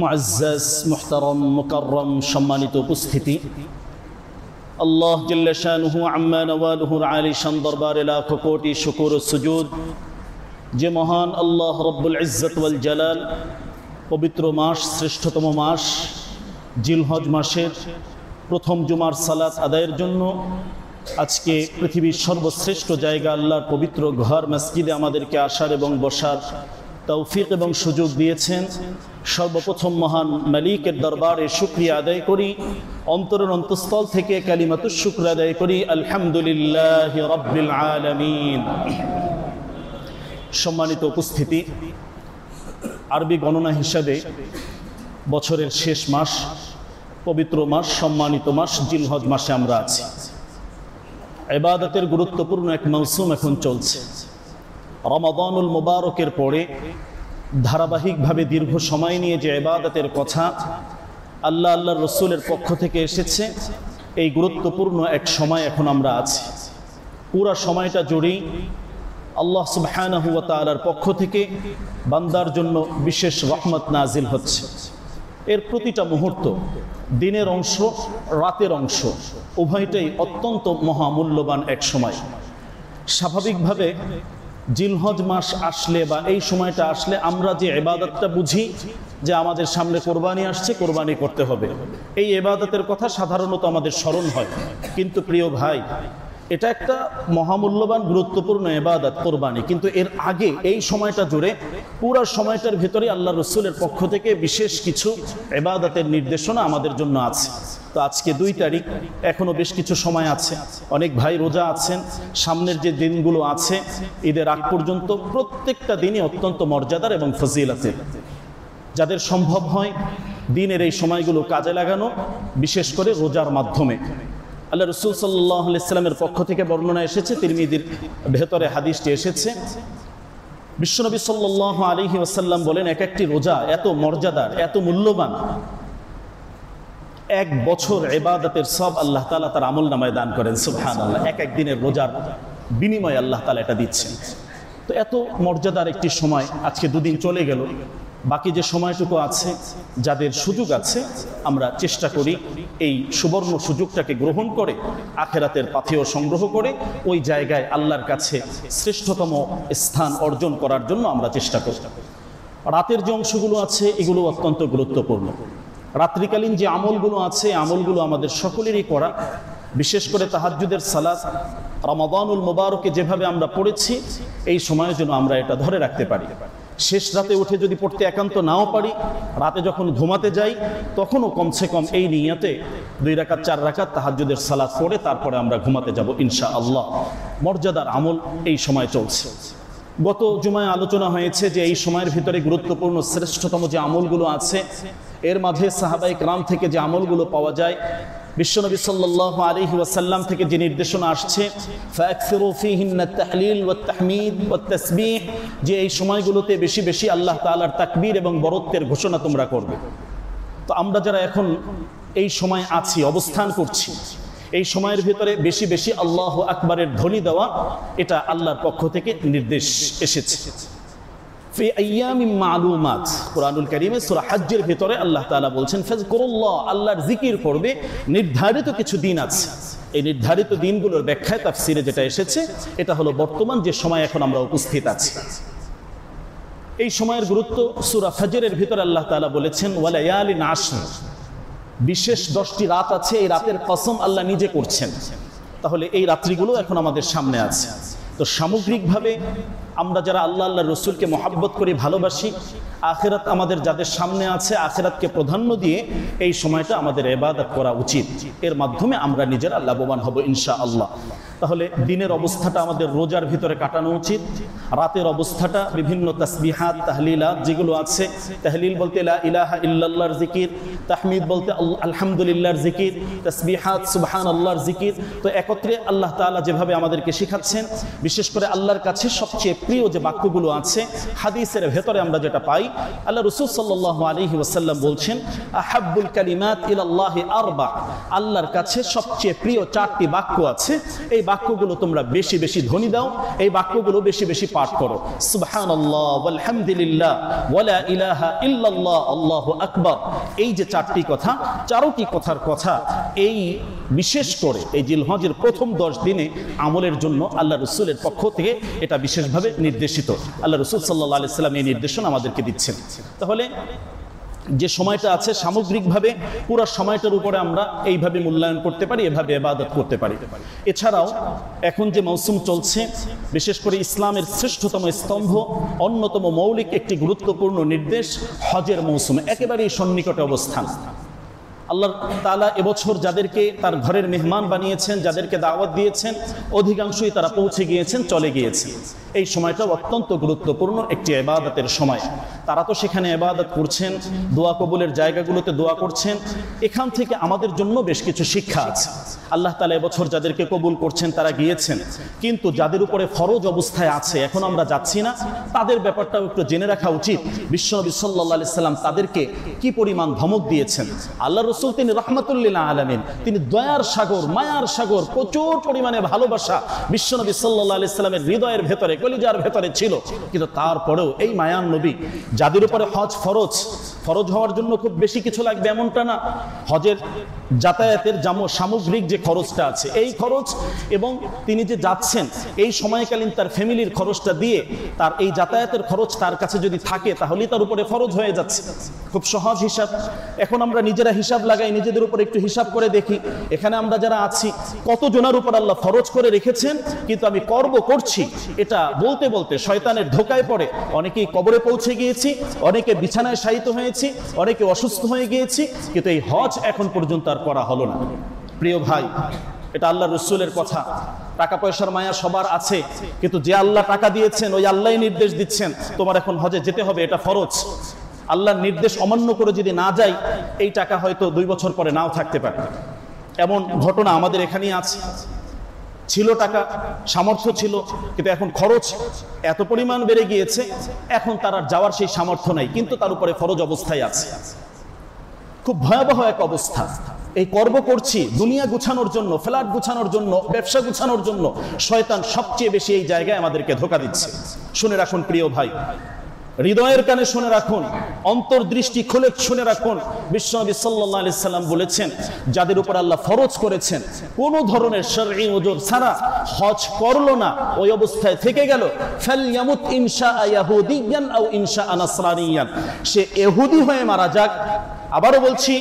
মুআজ্জাজ মুহতারাম মুকাররম সম্মানিত উপস্থিতি, আল্লাহ জাল্লা শানুহু আম্মা নওয়ালুহুর আলী শান দরবারে লাখ কোটি শুকর ও সুজুদ। যে মহান আল্লাহ রব্বুল ইজ্জত ওয়াল জালাল পবিত্র মাস, শ্রেষ্ঠতম মাস জিলহজ মাসের প্রথম জুমার সালাত আদায়ের জন্য আজকে পৃথিবীর সর্বশ্রেষ্ঠ জায়গা আল্লাহর পবিত্র ঘর মসজিদে আমাদেরকে আসার এবং বসার তৌফিক এবং সুযোগ দিয়েছেন। সর্বপ্রথম মহান মালিকের দরবারে শুকরিয়া আদায় করি, অন্তরের অন্তঃস্থল থেকে কালিমাতুশ শুকর আদায় করি, আলহামদুলিল্লাহি রাব্বিল আলামিন। সম্মানিত উপস্থিতি, আরবি গণনা হিসাবে বছরের শেষ মাস, পবিত্র মাস, সম্মানিত মাস জিলহজ মাসে আমরা আছি। ইবাদতের গুরুত্বপূর্ণ এক মৌসুম এখন চলছে। রমাদানুল মুবারকের পরে ধারাবাহিকভাবে দীর্ঘ সময় নিয়ে যে ইবাদতের কথা আল্লাহর রসুলের পক্ষ থেকে এসেছে, এই গুরুত্বপূর্ণ এক সময় এখন আমরা আছি। পুরা সময়টা জুড়েই আল্লাহ সুবহানাহু ওয়া তাআলার পক্ষ থেকে বান্দার জন্য বিশেষ রহমত নাজিল হচ্ছে। এর প্রতিটা মুহূর্ত, দিনের অংশ, রাতের অংশ, উভয়টাই অত্যন্ত মহামূল্যবান এক সময়। স্বাভাবিকভাবে জিলহজ মাস আসলে বা এই সময়টা আসলে আমরা যে ইবাদতটা বুঝি যে আমাদের সামনে কোরবানি আসছে, কোরবানি করতে হবে, এই ইবাদতের কথা সাধারণত আমাদের স্মরণ হয়। কিন্তু প্রিয় ভাই, এটা একটা মহামূল্যবান গুরুত্বপূর্ণ ইবাদত কোরবানি, কিন্তু এর আগে এই সময়টা জুড়ে পুরো সময়টার ভিতরে আল্লাহ রসুলের পক্ষ থেকে বিশেষ কিছু ইবাদতের নির্দেশনা আমাদের জন্য আছে। তো আজকে 2 তারিখ, এখনো বেশ কিছু সময় আছে। অনেক ভাই রোজা আছেন। সামনের যে দিনগুলো আছে ঈদের আগ পর্যন্ত প্রত্যেকটা দিনই অত্যন্ত মর্যাদার এবং ফজিলতের। যাদের সম্ভব হয় দিনের এই সময়গুলো কাজে লাগানো, বিশেষ করে রোজার মাধ্যমে। আল্লাহ রসুল সাল্লাল্লাহু আলাইহি ওয়াসাল্লামের পক্ষ থেকে বর্ণনা এসেছে, তিরমিজির ভেতরে হাদিসটি এসেছে। বিশ্বনবী সাল্লাল্লাহু আলাইহি ওয়াসাল্লাম বলেন, এক একটি রোজা এত মর্যাদার, এত মূল্যবান, 1 বছর ইবাদতের সব আল্লাহ তাআলা তার আমল নামায় দান করেন। সুবহানাল্লাহ, এক দিনের রোজার বিনিময়ে আল্লাহ তাআলা এটা দিচ্ছেন। তো এত মর্যাদার একটি সময় আজকে 2 দিন চলে গেল। বাকি যে সময়টুকু আছে, যাদের সুযোগ আছে, আমরা চেষ্টা করি এই সুবর্ণ সুযোগটাকে গ্রহণ করে আখিরাতের পাথেয় সংগ্রহ করে ওই জায়গায় আল্লাহর কাছে শ্রেষ্ঠতম স্থান অর্জন করার জন্য আমরা চেষ্টা করি। রাতের যে অংশগুলো আছে এগুলো অত্যন্ত গুরুত্বপূর্ণ। রাত্রিকালীন যে আমলগুলো আছে, আমলগুলো আমাদের সকলেরই করা। বিশেষ করে তাহাজ্জুদের সালাত রমাদানুল মুবারকে যেভাবে আমরা পড়েছি, এই সময়ের জন্য আমরা এটা ধরে রাখতে পারি। শেষ রাতে উঠে যদি পড়তে একান্ত নাও পারি, রাতে যখন ঘুমাতে যাই তখনও কমসে কম এই নিয়তে 2 রাকাত 4 রাকাত তাহাজ্জুদের সালাত পড়ে তারপরে আমরা ঘুমাতে যাব ইনশাআল্লাহ। মর্যাদার আমল এই সময় চলছে। গত জুমায় আলোচনা হয়েছে যে এই সময়ের ভিতরে গুরুত্বপূর্ণ শ্রেষ্ঠতম যে আমলগুলো আছে, এর মাঝে সাহাবায়ে কেরাম থেকে যে আমলগুলো পাওয়া যায়, বিশ্বনবী সাল্লাল্লাহু আলাইহি ওয়াসাল্লাম থেকে যে নির্দেশনা আসছে, ফাকসিরু ফীহিন্নাত তাহলিল ওয়াত তাহমিদ ওয়াত তাসবিহ, যে এই সময়গুলোতে বেশি বেশি আল্লাহ তাআলার তাকবীর এবং বরত্বের ঘোষণা তোমরা করবে। তো আমরা যারা এখন এই সময় আছি, অবস্থান করছি, এই সময়ের ভিতরে বেশি বেশি আল্লাহু আকবারের ধ্বনি দেওয়া, এটা আল্লাহর পক্ষ থেকে নির্দেশ এসেছে। ফি আইয়ামিন মালুমাত, কুরআনুল কারীমে সূরা হজ্জের ভিতরে আল্লাহ তাআলা বলছেন, ফাযকুরুল্লাহ, আল্লাহর জিকির করবে নির্ধারিত কিছু দিন আছে। এই নির্ধারিত দিনগুলোর ব্যাখ্যায় তাফসিরে যেটা এসেছে, এটা হলো বর্তমান যে সময় এখন আমরা উপস্থিত আছি। এই সময়ের গুরুত্ব সূরা ফজরের ভিতরে আল্লাহ তাআলা বলেছেন, ওয়া লায়ালিন আশর, বিশেষ 10টি রাত আছে, এই রাতের কসম আল্লাহ নিজে করছেন। তাহলে এই রাত্রিগুলো এখন আমাদের সামনে আছে। তো সামগ্রিকভাবে আমরা যারা আল্লাহর রসুলকে মহাব্বত করি, ভালোবাসি, আখিরাত আমাদের যাদের সামনে আছে, আখিরাতকে প্রাধান্য দিয়ে এই সময়টা আমাদের ইবাদত করা উচিত। এর মাধ্যমে আমরা নিজেরা লাভবান হব ইনশাআল্লাহ। তাহলে দিনের অবস্থাটা আমাদের রোজার ভিতরে কাটানো উচিত। রাতের অবস্থাটা বিভিন্ন তাসবিহাত, তাহলিলাত যেগুলো আছে, তাহলিল বলতে লা ইলাহা ইল্লাল্লাহর জিকির, তাহমিদ বলতে আলহামদুলিল্লাহর জিকির, তাসবিহাত সুবহানাল্লাহর জিকির। তো একত্রে আল্লাহ তাআলা যেভাবে আমাদেরকে শেখাচ্ছেন, বিশেষ করে আল্লাহর কাছে সবচেয়ে প্রিয় যে বাক্যগুলো আছে হাদিসের ভেতরে আমরা যেটা পাই, আল্লাহ রাসূল সাল্লাল্লাহু আলাইহি ওয়াসাল্লাম বলছেন, আহাব্বুল কালিমাত ইলাল্লাহি আরবা, আল্লাহর কাছে সবচেয়ে প্রিয় 4টি বাক্য আছে। এই বাক্যগুলো তোমরা বেশি বেশি ধ্বনি দাও, এই বাক্যগুলো বেশি বেশি পাঠ করো। সুবহানাল্লাহ ওয়ালহামদুলিল্লাহ ওয়ালা ইলাহা ইল্লাল্লাহ আল্লাহু আকবার। এই যে 4টি কথা, 4টি কথার কথা এই বিশেষ করে এই জিলহজের প্রথম 10 দিনে আমলের জন্য আল্লাহ রাসূলের পক্ষ থেকে এটা বিশেষভাবে নির্দেশিত। আল্লাহ রাসূল সাল্লাল্লাহু আলাইহি ওয়াসাল্লাম এই নির্দেশনা আমাদেরকে দিচ্ছেন। তাহলে যে সময়টা আছে সামগ্রিকভাবে পুরো সময়টার উপরে আমরা এইভাবে মূল্যায়ন করতে পারি, এভাবে ইবাদত করতে পারি। এছাড়াও এখন যে মৌসুম চলছে, বিশেষ করে ইসলামের শ্রেষ্ঠতম স্তম্ভ, অন্যতম মৌলিক একটি গুরুত্বপূর্ণ নির্দেশ হজের মৌসুমে একেবারেই সন্নিকটে অবস্থান। আল্লাহ তাআলা এবছর যাদেরকে তার ঘরের মেহমান বানিয়েছেন, যাদেরকে দাওয়াত দিয়েছেন, অধিকাংশই তারা পৌঁছে গিয়েছেন, চলে গিয়েছেন। এই সময়টা অত্যন্ত গুরুত্বপূর্ণ একটি ইবাদতের সময়। তারা তো সেখানে ইবাদত করছেন, দোয়া কবুলের জায়গাগুলোতে দোয়া করছেন। এখান থেকে আমাদের জন্য বেশ কিছু শিক্ষা আছে। আল্লাহ তাআলা এবছর যাদেরকে কবুল করছেন তারা গিয়েছেন, কিন্তু যাদের উপরে ফরজ অবস্থায় আছে এখন আমরা যাচ্ছি না, তাদের ব্যাপারটাও একটু জেনে রাখা উচিত। বিশ্বনবী সাল্লাল্লাহু আলাইহি সাল্লাম তাদেরকে কি পরিমাণ ধমক দিয়েছেন। আল্লাহ রাসূল তিনি রাহমাতুল লিল আলামিন, তিনি দয়ার সাগর, মায়ার সাগর, প্রচুর পরিমাণে ভালোবাসা বিশ্বনবী সাল্লাল্লাহু আলাইহি সাল্লামের হৃদয়ের ভেতরে, কলিজার ভেতরে ছিল। কিন্তু তারপরেও এই মায়ার নবী যাদের উপরে হজ ফরজ, ফরজ হওয়ার জন্য খুব বেশি কিছু লাগবে এমনটা না। হজের যাতায়াতের সামগ্রিক যে খরচটা আছে এই খরচ, এবং তিনি যে যাচ্ছেন এই সময়কালীন তার ফ্যামিলির খরচটা দিয়ে তার এই যাতায়াতের খরচ তার কাছে যদি থাকে তাহলেই তার উপরে ফরজ হয়ে যাচ্ছে। খুব সহজ হিসাব। এখন আমরা নিজেরা হিসাব লাগাই, নিজেদের উপর একটু হিসাব করে দেখি, এখানে আমরা যারা আছি কত জনের উপর আল্লাহ ফরজ করে রেখেছেন, কিন্তু আমি করছি এটা বলতে বলতে শয়তানের ধোকায় পড়ে অনেকেই কবরে পৌঁছে গিয়েছি, অনেকে বিছানায় শায়িত হয়েছি, অনেকে অসুস্থ হয়ে গিয়েছি, কিন্তু এই হজ এখন পর্যন্ত আর করা হলো না। প্রিয় ভাই, এটা আল্লাহ রাসূলের কথা। টাকা পয়সার মায়া সবার আছে, কিন্তু যে আল্লাহ টাকা দিয়েছেন ওই আল্লাহই নির্দেশ দিচ্ছেন তোমার এখন হজে যেতে হবে, এটা ফরজ। আল্লাহর নির্দেশ অমান্য করে যদি না যাই, এই টাকা হয়তো 2 বছর পরে নাও থাকতে পারে। এমন ঘটনা আমাদের এখানেই আছে। ছিল টাকা, সামর্থ্য ছিল, কিন্তু এখন খরচ এত পরিমাণ বেড়ে গিয়েছে, এখন তার আর যাওয়ার সেই সামর্থ্য নাই, কিন্তু তার উপরে ফরজ অবস্থায় আছে। খুব ভয়াবহ এক অবস্থা। এই কর্ম করছি দুনিয়া গুছানোর জন্য, ফ্ল্যাট গুছানোর জন্য, ব্যবসা গুছানোর জন্য। শয়তান সবচেয়ে বেশি এই জায়গায় আমাদেরকে ধোঁকা দিচ্ছে। শুনে রাখুন প্রিয় ভাই, হৃদয়ের কানে শুনে রাখুন, অন্তর্দৃষ্টি খুলে শুনে রাখুন। বিশ্বনবী সাল্লাল্লাহু আলাইহি সাল্লাম বলেছেন, যাদের উপর আল্লাহ ফরজ করেছেন কোন ধরনের শরঈ ওজর ছাড়া হজ করলো না, ওই অবস্থায় থেকে গেল, ফালইয়ামুত ইনশাআ ইয়াহুদিয়ান আও ইনশাআ নাসরানিয়ান, সে ইহুদি হয়ে মারা যাক, আবারও বলছি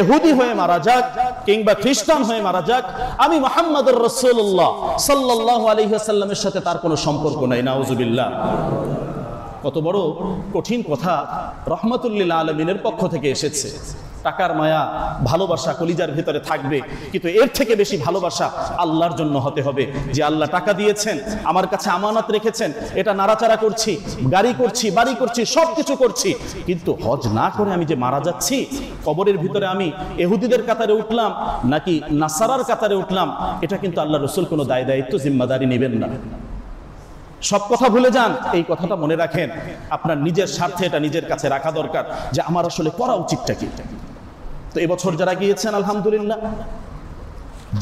ইহুদি হয়ে মারা যাক কিংবা খ্রিস্টান হয়ে মারা যাক, আমি মুহাম্মদুর রাসূলুল্লাহ সাল্লাল্লাহু আলাইহি ওয়াসাল্লামের সাথে তার কোনো সম্পর্ক নাই। নাউযুবিল্লাহ। কত বড় কঠিন কথা রহমাতুল লিল আলামিনের পক্ষ থেকে এসেছে। টাকার মায়া, ভালোবাসা কলিজার ভিতরে থাকবে, কিন্তু এর থেকে বেশি ভালোবাসা আল্লাহর জন্য হতে হবে। যে আল্লাহ টাকা দিয়েছেন, আমার কাছে আমানত রেখেছেন, এটা নাড়াচাড়া করছি, গাড়ি করছি, বাড়ি করছি, সব কিছু করছি, কিন্তু হজ না করে আমি যে মারা যাচ্ছি, কবরের ভিতরে আমি ইহুদিদের কাতারে উঠলাম নাকি নাসারার কাতারে উঠলাম, এটা কিন্তু আল্লাহ রাসূল কোনো দায় দায়িত্ব জিম্মাদারি নেবেন না। সব কথা ভুলে যান, এই কথাটা মনে রাখেন। আপনার নিজের স্বার্থে এটা নিজের কাছে রাখা দরকার যে আমার আসলে করা উচিতটা কি। তো এবছর যারা গিয়েছেন আলহামদুলিল্লাহ,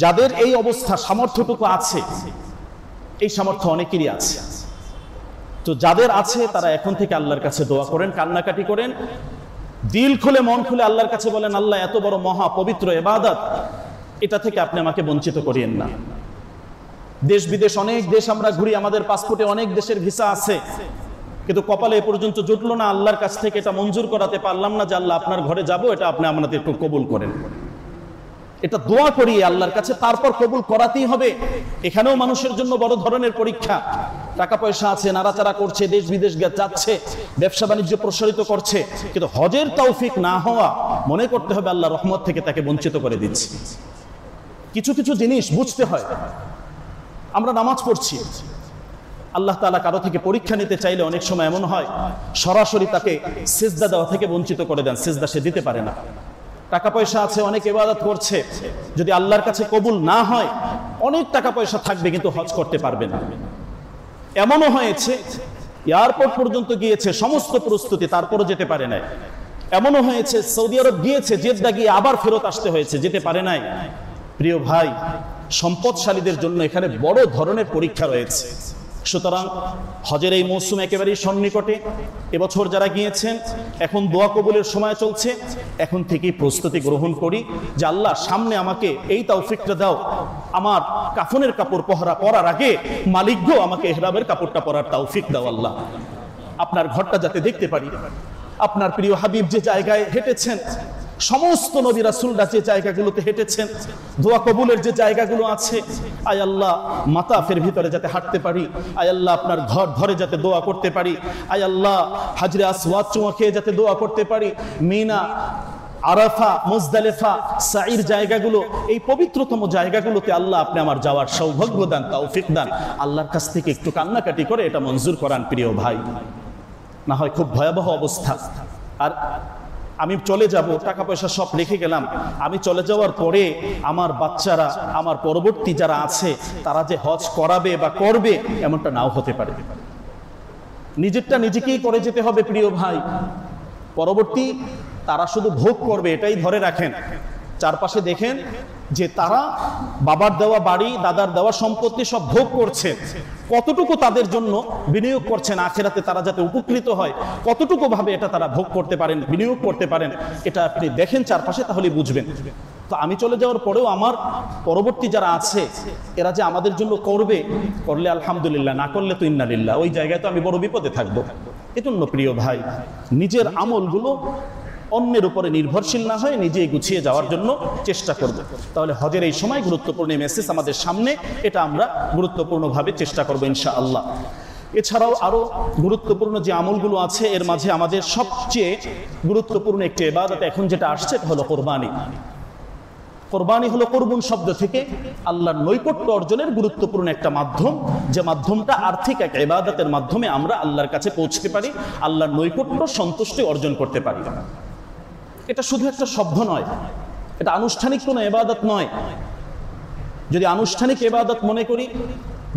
যাদের এই অবস্থা, সামর্থ্যটুকু আছে, এই সামর্থ্য অনেকেরই আছে, তো যাদের আছে তারা এখন থেকে আল্লাহর কাছে দোয়া করেন, কান্নাকাটি করেন, দিল খুলে মন খুলে আল্লাহর কাছে বলেন, আল্লাহ এত বড় মহা পবিত্র ইবাদত, এটা থেকে আপনি আমাকে বঞ্চিত করিয়েন না। দেশ বিদেশ অনেক দেশ আমরা ঘুরি, আমাদের পাসপোর্টে অনেক দেশের ভিসা আছে, কিন্তু কপালে এ পর্যন্ত জুটলো না, আল্লাহর কাছ থেকে এটা মঞ্জুর করাতে পারলাম না যে আল্লাহ আপনার ঘরে যাব, এটা আপনি আমাদের একটু কবুল করেন। এটা দোয়া করি আল্লাহর কাছে, তারপর কবুল করাতেই হবে। এখানেও মানুষের জন্য বড় ধরনের পরীক্ষা। টাকা পয়সা আছে, নাড়াচাড়া করছে, দেশ বিদেশ যাচ্ছে, ব্যবসা বাণিজ্য প্রসারিত করছে, কিন্তু হজের তৌফিক না হওয়া মনে করতে হবে আল্লাহ রহমত থেকে তাকে বঞ্চিত করে দিচ্ছে। কিছু কিছু জিনিস বুঝতে হয়। আমরা নামাজ পড়ছি, আল্লাহ তাআলা কারো থেকে পরীক্ষা নিতে চাইলে অনেক সময় এমন হয় সরাসরি তাকে সিজদা দেওয়া থেকে বঞ্চিত করে দেন, সিজদা সে দিতে পারে না। টাকা পয়সা আছে, অনেক ইবাদত করছে, যদি আল্লাহর কাছে কবুল না হয় অনেক টাকা পয়সা থাকবে কিন্তু হজ করতে পারবে না। এমনও হয়েছে এয়ারপোর্ট পর্যন্ত গিয়েছে, সমস্ত প্রস্তুতি, তারপরও যেতে পারে নাই। এমনও হয়েছে সৌদি আরব গিয়েছে, জেদ্দা গিয়ে আবার ফেরত আসতে হয়েছে, যেতে পারে নাই। প্রিয় ভাই, সম্পদশালীদের জন্য এখানে বড় ধরনের পরীক্ষা রয়েছে। সুতরাং হজের এই মৌসুম একেবারেই সন্নিকটে। এবছর যারা গিয়েছেন, এখন দোয়া কবুলের সময় চলছে, এখন থেকেই প্রস্তুতি গ্রহণ করি যে আল্লাহ সামনে আমাকে এই তৌফিকটা দাও, আমার কাফনের কাপড় পরার আগে মালিক গো আমাকে ইহরামের কাপড়টা পরার তৌফিক দাও আল্লাহ। আপনার ঘরটা যাতে দেখতে পারি, আপনার প্রিয় হাবিব যে জায়গায় হেঁটেছেন, সমস্ত নবী রাসূলরা যে জায়গাগুলোতে হেঁটেছেন, দোয়া কবুলের যে জায়গাগুলো আছে, আয় আল্লাহ মাতাফের ভিতরে যাতে হাঁটতে পারি, আয় আল্লাহ আপনার ঘর ধরে যাতে দোয়া করতে পারি, আয় আল্লাহ হাজরে আসওয়াদ চুমা খেয়ে যাতে দোয়া করতে পারি, মিনা, আরাফা, মুজদালিফা, সাইর জায়গাগুলো, এই পবিত্রতম জায়গাগুলোতে আল্লাহ আপনি আমার যাওয়ার সৌভাগ্য দান, তৌফিক দান। আল্লাহর কাছ থেকে একটু কান্নাকাটি করে এটা মঞ্জুর করান প্রিয় ভাই, না হয় খুব ভয়াবহ অবস্থা। আর আমি চলে যাব, টাকা পয়সা সব রেখে গেলাম, আমি চলে যাওয়ার পরে আমার বাচ্চারা, আমার পরবর্তী যারা আছে, তারা যে হজ করাবে বা করবে এমনটা নাও হতে পারে। নিজেরটা নিজেকেই করে যেতে হবে প্রিয় ভাই। পরবর্তী তারা শুধু ভোগ করবে এটাই ধরে রাখেন। চারপাশে দেখেন যে তারা বাবার দেওয়া বাড়ি, দাদার দেওয়া সম্পত্তি সব ভোগ করছে, কতটুকু তাদের জন্য বিনিয়োগ করছেন আখিরাতে তারা যাতে উপকৃত হয়, কতটুকু ভাবে এটা তারা ভোগ করতে পারেন, বিনিয়োগ করতে পারেন, এটা আপনি দেখেন চারপাশে, তাহলে বুঝবেন। তো আমি চলে যাওয়ার পরেও আমার পরবর্তী যারা আছে এরা যে আমাদের জন্য করবে, করলে আলহামদুলিল্লাহ, না করলে তো ইন্নালিল্লাহ, ওই জায়গায় তো আমি বড় বিপদে থাকবো। এজন্য প্রিয় ভাই, নিজের আমলগুলো অন্যের উপরে নির্ভরশীল না হয়ে নিজেই গুছিয়ে যাওয়ার জন্য চেষ্টা করব। তাহলে হজের এই সময় গুরুত্বপূর্ণ মেসেজ আমাদের সামনে, এটা আমরা গুরুত্বপূর্ণভাবে চেষ্টা করবো ইনশাআল্লাহ। এছাড়াও আরো গুরুত্বপূর্ণ যে আমলগুলো আছে, এর মাঝে আমাদের সবচেয়ে গুরুত্বপূর্ণ একটি ইবাদত এখন যেটা আসছে, এটা হলো কোরবানি। কোরবানি হলো কুরবান শব্দ থেকে আল্লাহর নৈকট্য অর্জনের গুরুত্বপূর্ণ একটা মাধ্যম, যে মাধ্যমটা আর্থিক এক ইবাদতের মাধ্যমে আমরা আল্লাহর কাছে পৌঁছতে পারি, আল্লাহর নৈকট্য সন্তুষ্টি অর্জন করতে পারি। এটা শুধু একটা শব্দ নয়, এটা আনুষ্ঠানিক কোনো ইবাদত নয়। যদি আনুষ্ঠানিক ইবাদত মনে করি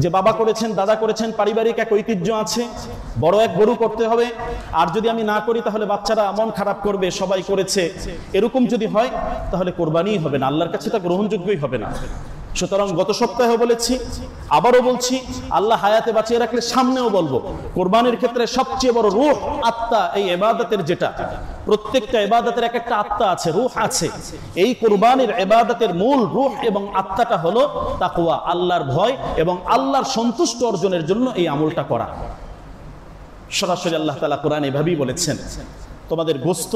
যে বাবা করেছেন, দাদা করেছেন, পারিবারিক এক ঐতিহ্য আছে, বড় এক গরু করতে হবে, আর যদি আমি না করি তাহলে বাচ্চারা মন খারাপ করবে, সবাই করেছে, এরকম যদি হয় তাহলে কোরবানিই হবে না, আল্লাহর কাছে তা গ্রহণযোগ্যই হবে না। সুতরাং গত সপ্তাহে বলেছি, আবারও বলছি, আল্লাহ হায়াতে বাঁচিয়ে রাখলে সামনেও বলবো, কোরবানির ক্ষেত্রে সবচেয়ে বড় রূহ, আত্মা, এই ইবাদতের যেটা, প্রত্যেকটা ইবাদতের এক একটা আত্মা আছে, রূহ আছে। এই কোরবানির ইবাদতের মূল রূহ এবং আত্মাটা হলো তাকওয়া, আল্লাহর ভয় এবং আল্লাহর সন্তুষ্ট অর্জনের জন্য এই আমলটা করা। সরাসরি আল্লাহ তাআলা কোরআনে এভাবেই বলেছেন, তোমাদের গোস্ত,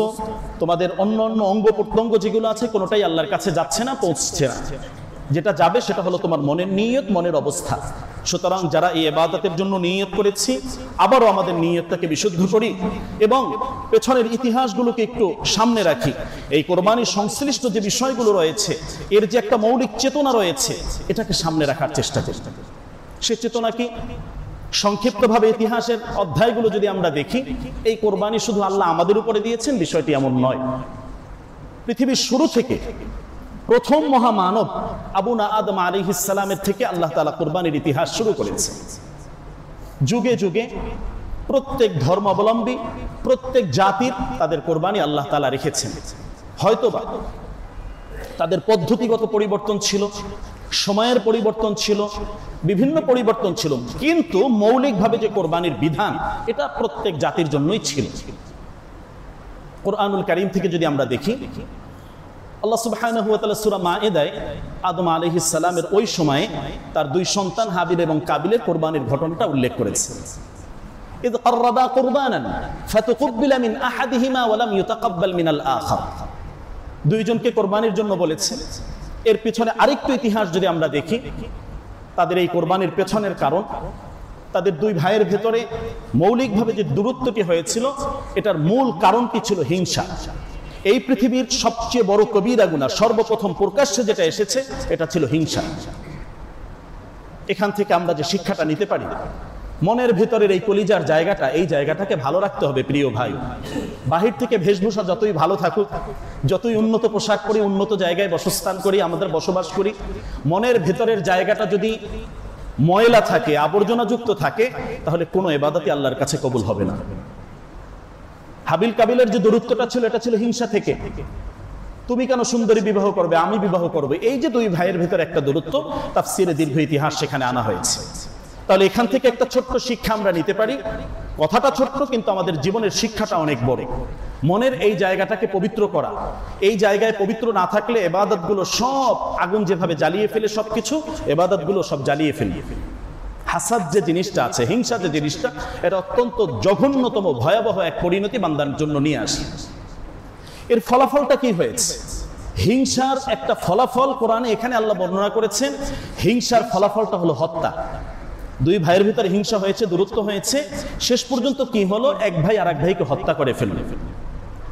তোমাদের অন্য অন্য অঙ্গ প্রত্যঙ্গ যেগুলো আছে, কোনোটাই আল্লাহর কাছে যাচ্ছে না, পৌঁছছে না। যেটা যাবে সেটা হলো তোমার মনের নিয়ত, মনের অবস্থা। সুতরাং যারা এই ইবাদতের জন্য নিয়ত করেছি, আবারও আমাদের নিয়তটাকে বিশুদ্ধ করি এবং পেছনের ইতিহাসগুলোকে একটু সামনে রাখি। এই কোরবানির সংশ্লিষ্ট যে বিষয়গুলো রয়েছে, এর যে একটা মৌলিক চেতনা রয়েছে, এটাকে সামনে রাখার চেষ্টা করি। সে চেতনা কি? সংক্ষিপ্তভাবে ইতিহাসের অধ্যায়গুলো যদি আমরা দেখি, এই কোরবানি শুধু আল্লাহ আমাদের উপরে দিয়েছেন বিষয়টি এমন নয়। পৃথিবীর শুরু থেকে প্রথম মহামানব আবুনা আদম আলাইহিস সালামের থেকে আল্লাহ তাআলা কোরবানির ইতিহাস শুরু করেছে। যুগে যুগে প্রত্যেক ধর্মাবলম্বী, প্রত্যেক জাতির তাদের কোরবানি আল্লাহ তাআলা রেখেছেন। হয়তোবা তাদের পদ্ধতিগত পরিবর্তন ছিল, সময়ের পরিবর্তন ছিল, বিভিন্ন পরিবর্তন ছিল, কিন্তু মৌলিকভাবে যে কোরবানির বিধান, এটা প্রত্যেক জাতির জন্যই ছিল। কোরআনুল কারীম থেকে যদি আমরা দেখি, আল্লাহ সুবহানাহু ওয়া তাআলা সূরা মাঈদায় আদম আলাইহিস সালামের ওই সময়ে তার দুই সন্তান হাবিল এবং কাবিলের কোরবানির ঘটনাটা উল্লেখ করেছে। ইয ক্বাররাবা কুরবানান ফাতুকব্বিলা মিন আহাদিহিমা ওয়া লাম ইউতাকাব্বাল মিনাল আখার। দুইজনকে কোরবানির জন্য বলেছে। এর পিছনে আরেকটু ইতিহাস যদি আমরা দেখি, তাদের এই কোরবানির পেছনের কারণ, তাদের দুই ভাইয়ের ভেতরে মৌলিকভাবে যে দূরত্বটি হয়েছিল, এটার মূল কারণটি ছিল হিংসা। এই পৃথিবীর সবচেয়ে বড় কবিরা গুনাহ, সর্বপ্রথম প্রকাশ্যে যেটা এসেছে, এটা ছিল হিংসা। এখান থেকে আমরা যে শিক্ষাটা নিতে পারি, মনের ভেতরের এই কলিজার জায়গাটা, এই জায়গাটাকে ভালো রাখতে হবে প্রিয় ভাই। বাহির থেকে বেশভূষা যতই ভালো থাকুক, যতই উন্নত পোশাক পরি, উন্নত জায়গায় বসস্থান করি, আমাদের বসবাস করি, মনের ভেতরের জায়গাটা যদি ময়লা থাকে, আবর্জনাযুক্ত থাকে, তাহলে কোনো ইবাদতই আল্লাহর কাছে কবুল হবে না। হাবিল কাবিলের যে দূরত্বটা ছিল, এটা ছিল হিংসা থেকে। তুমি কেন সুন্দরী বিবাহ করবে, আমি বিবাহ করবে, এই যে দুই ভাইয়ের ভিতরে একটা দূরত্ব, তাফসীরে দীর্ঘ ইতিহাস সেখানে আনা হয়েছে। তাহলে এখান থেকে একটা ছোট্ট শিক্ষা আমরা নিতে পারি। কথাটা ছোট্ট, কিন্তু আমাদের জীবনের শিক্ষাটা অনেক বড়। মনের এই জায়গাটাকে পবিত্র করা, এই জায়গায় পবিত্র না থাকলে ইবাদতগুলো সব আগুন যেভাবে জ্বালিয়ে ফেলে, সবকিছু ইবাদতগুলো সব জ্বালিয়ে ফেলে। হাসাদ যে জিনিসটা আছে, হিংসা যে জিনিসটা, এটা অত্যন্ত জঘন্যতম ভয়াবহ এক পরিণতি বান্দার জন্য নিয়ে আসে। এর ফলাফলটা কি হয়েছে? হিংসার একটা ফলাফল কোরআনে এখানে আল্লাহ বর্ণনা করেছেন। হিংসার ফলাফলটা হলো হত্যা। দুই ভাইয়ের ভিতরে হিংসা হয়েছে, দূরত্ব হয়েছে, শেষ পর্যন্ত কি হলো? এক ভাই আর এক ভাইকে হত্যা করে ফেলল।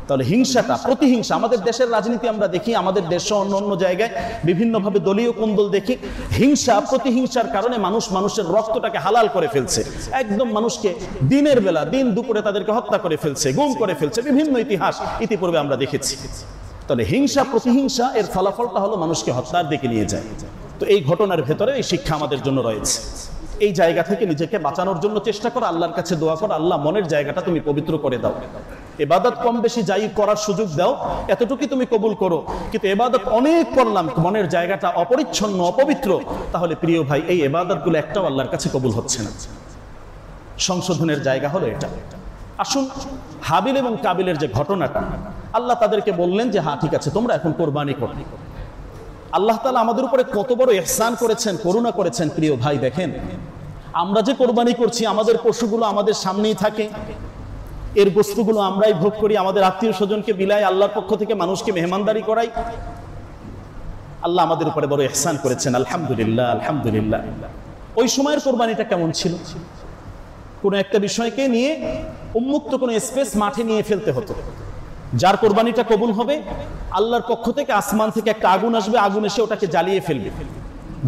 তাহলে হিংসাটা, প্রতিহিংসা, আমাদের দেশের রাজনীতি আমরা দেখি, আমাদের দেশে অন্য অন্য জায়গায় বিভিন্নভাবে দলীয় কোন্দল দেখি। হিংসা, প্রতিহিংসার কারণে মানুষ মানুষের রক্তটাকে হালাল করে ফেলছে, একদম মানুষকে দিনের বেলা, দিন দুপুরে তাদেরকে হত্যা করে ফেলছে, গুম করে ফেলছে। বিভিন্ন ইতিহাস ইতিপূর্বে আমরা দেখেছি। তাহলে হিংসা, প্রতিহিংসা এর ফলাফলটা হলো মানুষকে হত্যার দিকে নিয়ে যায়। তো এই ঘটনার ভেতরে এই শিক্ষা আমাদের জন্য রয়েছে। এই জায়গা থেকে নিজেকে বাঁচানোর জন্য চেষ্টা করো, আল্লাহর কাছে দোয়া করো, আল্লাহ মনের জায়গাটা তুমি পবিত্র করে দাও। ইবাদত কম বেশি যাই করার সুযোগ দাও, এতটুকুই তুমি কবুল করো। কিন্তু ইবাদত অনেক করলাম, মনের জায়গাটা অপরিচ্ছন্ন, অপবিত্র, তাহলে প্রিয় ভাই এই ইবাদতগুলো একটাও আল্লাহর কাছে কবুল হচ্ছে না। সংশোধনের জায়গা হলো এটা। আসুন, হাবিল এবং কাবিলের যে ঘটনাটা, আল্লাহ তাদেরকে বললেন যে হ্যাঁ ঠিক আছে, তোমরা এখন কোরবানি করো। আল্লাহ তাআলা আমাদের উপরে কত বড় ইহসান করেছেন, করুণা করেছেন। প্রিয় ভাই দেখেন, আমরা যে কোরবানি করছি, আমাদের পশুগুলো আমাদের সামনেই থাকে, এর বস্তুগুলো আমরাই ভোগ করি, আমাদের আত্মীয় স্বজনকে বিলাই, আল্লাহর পক্ষ থেকে মানুষকে মেহমানদারি করাই। আল্লাহ আমাদের উপরে বড় ইহসান করেছেন, আলহামদুলিল্লাহ, আলহামদুলিল্লাহ। ওই সময়ের কোরবানিটা কেমন ছিল? কোনো একটা বিষয়কে নিয়ে উন্মুক্ত কোনো স্পেস মাঠে নিয়ে ফেলতে হতো। যার কোরবানিটা কবুল হবে, আল্লাহর পক্ষ থেকে আসমান থেকে একটা আগুন আসবে, আগুন এসে ওটাকে জ্বালিয়ে ফেলবে।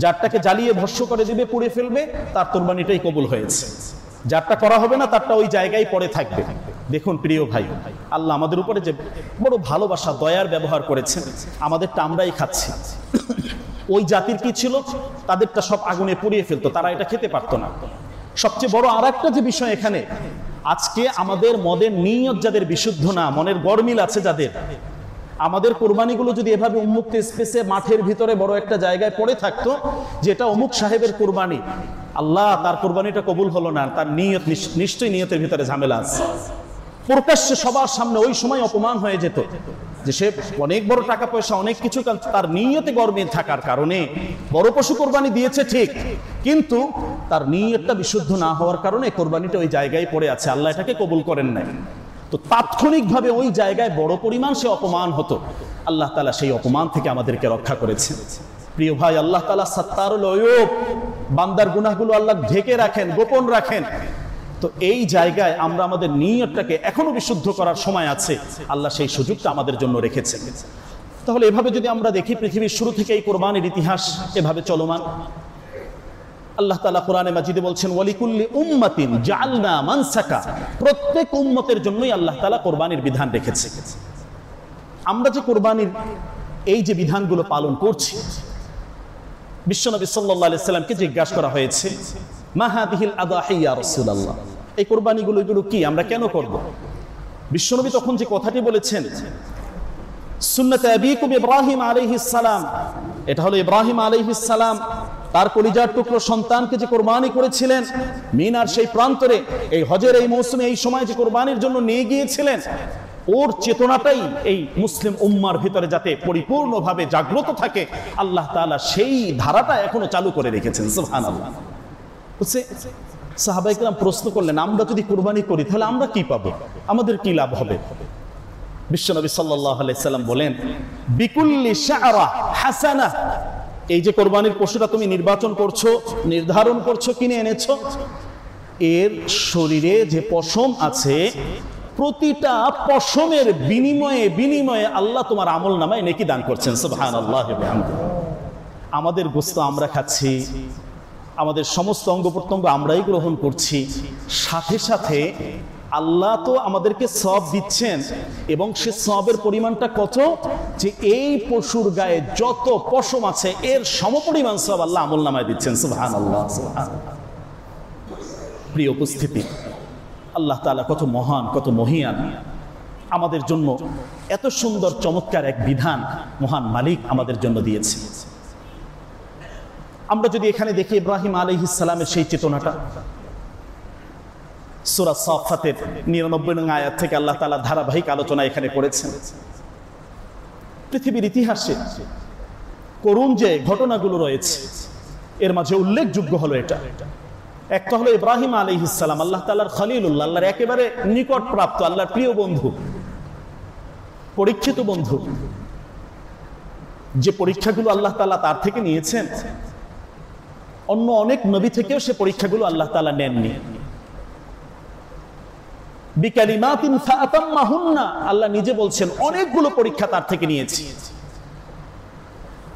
যারটাকে জ্বালিয়ে ভস্ম করে দিবে, পুড়ে ফেলবে, তার কোরবানিটাই কবুল হয়েছে। যারটা করা হবে না, তারটা ওই জায়গায় পড়ে থাকবে। দেখুন প্রিয় ভাই, আল্লাহ আমাদের উপরে যে বড় ভালোবাসা, দয়ার ব্যবহার করেছেন। আমাদেরটা আমরাই খাচ্ছি। ওই জাতির কি ছিল? তাদেরটা সব আগুনে পুড়িয়ে ফেলতো, তারা এটা খেতে পারতো না। সবচেয়ে বড় আর একটা যে বিষয় এখানে, আজকে আমাদের মদের নিয়ত যাদের বিশুদ্ধ না, মনের গরমিল আছে যাদের, আমাদের কোরবানিগুলো যদি এভাবে উন্মুক্ত স্পেসে মাঠের ভিতরে বড় একটা জায়গায় পড়ে থাকতো, যেটা অমুক সাহেবের কোরবানি, আল্লাহ তার কোরবানিটা কবুল হলো না, তার নিয়ত, নিশ্চয়ই নিয়তের ভিতরে ঝামেলা আছে। প্রকাশ্যে সবার সামনে ওই সময় অপমান হয়ে যেত যে সে অনেক বড় টাকা পয়সা, অনেক কিছু, তার নিয়তে গরমিল থাকার কারণে বড় পশু কোরবানি দিয়েছে ঠিক, কিন্তু তার নিয়তটা বিশুদ্ধ না হওয়ার কারণে কোরবানিটা ওই জায়গায় পড়ে আছে, আল্লাহ এটাকে কবুল করেন নাই। তো তাৎক্ষণিকভাবে ওই জায়গায় বড় পরিমাণ সে অপমান হতো। আল্লাহ তাআলা সেই অপমান থেকে আমাদেরকে রক্ষা করেছেন। প্রিয় ভাই, আল্লাহ তাআলা সাত্তারুল উয়ুব, বান্দার গুনাহগুলো আল্লাহ ঢেকে রাখেন, গোপন রাখেন। তো এই জায়গায় আমরা আমাদের নিয়তটাকে এখনো বিশুদ্ধ করার সময় আছে, আল্লাহ সেই সুযোগটা আমাদের জন্য রেখেছেন। তাহলে এভাবে যদি আমরা দেখি, পৃথিবীর শুরু থেকে এই কোরবানির ইতিহাস এভাবে চলমান। আল্লাহ তাআলা কোরআনে মাজিদে বলছেন, ওয়ালিকুল্লি উম্মাতিন জাআলনা মানসাকা, প্রত্যেক উম্মতের জন্যই আল্লাহ তাআলা কোরবানির বিধান রেখেছে। আমরা যে কোরবানির এই যে বিধানগুলো পালন করছি, বিশ্বনবী সাল্লাল্লাহু আলাইহি সাল্লামকে জিজ্ঞাসা করা হয়েছে, মা হাদিহিল আদাহি ইয়া রাসূলুল্লাহ, এই কোরবানিগুলো এগুলো কি, আমরা কেন করব? বিশ্বনবী তখন যে কথাটি বলেছেন, সুন্নাত আবিকুম ইব্রাহিম আলাইহিস সালাম, এটা হলো ইব্রাহিম আলাইহিস সালাম তার কলিজার টুকরো সন্তানকে যে কোরবানি করেছিলেন মিনার সেই প্রান্তরে, এই হজের এই মৌসুমে এই সময় যে কোরবানির জন্য নিয়ে গিয়েছিলেন, ওর চেতনাটাই এই মুসলিম উম্মার ভিতরে যাতে পরিপূর্ণভাবে জাগ্রত থাকে, আল্লাহ তাআলা সেই ধারাটা এখনো চালু করে রেখেছেন। সুবহানাল্লাহ। সাহাবায়ে কেরাম প্রশ্ন করলেন, আমরা যদি কোরবানি করি তাহলে আমরা কি পাবো, আমাদের কি লাভ হবে? বিশ্বনবী সাল্লাল্লাহু আলাইহি সাল্লাম বলেন, বিকুল্লি শা'রা হাসানা, এই যে কোরবানির পশুটা তুমি নির্বাচন করছো, নির্ধারণ করছো, কিনে এনেছো, এর শরীরে যে পশম আছে, প্রতিটা পশমের বিনিময়ে আল্লাহ তোমার আমল নামায় নেকি দান করছেন। সুবহানাল্লাহ। আমাদের গোশত আমরা খাচ্ছি, আমাদের সমস্ত অঙ্গ প্রত্যঙ্গ আমরাই গ্রহণ করছি, সাথে সাথে আল্লাহ তো আমাদেরকে সওয়াব দিচ্ছেন, এবং সে সওয়াবের পরিমাণটা কত, যে এই পশুর গায়ে যত পশম আছে এর সমপরিমাণ সওয়াব আল্লাহ আমলনামায় দিচ্ছেন। সুবহানাল্লাহ, সুবহানাল্লাহ। প্রিয় উপস্থিতি, আল্লাহ তাআলা কত মহান, কত মহিয়ান। আমাদের জন্য এত সুন্দর চমৎকার এক বিধান মহান মালিক আমাদের জন্য দিয়েছে। আমরা যদি এখানে দেখি ইব্রাহিম আলাইহিস সালামের সেই চেতনাটা, সূরা সাফফাতের 99 নং আয়াত থেকে আল্লাহ তাআলা ধারাবাহিক আলোচনা এখানে করেছেন। পৃথিবীর ইতিহাসে করুণ যে ঘটনাগুলো রয়েছে এর মাঝে উল্লেখযোগ্য হলো এটা। একটা হলো ইব্রাহিম আলাইহিস সালাম, আল্লাহ তাআলার খলিলুল্লাহ, আল্লাহর একেবারে নিকট প্রাপ্ত, আল্লাহর প্রিয় বন্ধু, পরীক্ষিত বন্ধু। যে পরীক্ষাগুলো আল্লাহ তাআলা তার থেকে নিয়েছেন, অন্য অনেক নবী থেকেও সে পরীক্ষাগুলো আল্লাহ তাআলা নেননি। বিকালিমাতিন ফাআতাম্মাহুন্না, আল্লাহ নিজে বলছেন অনেকগুলো পরীক্ষা তার থেকে নিয়েছি।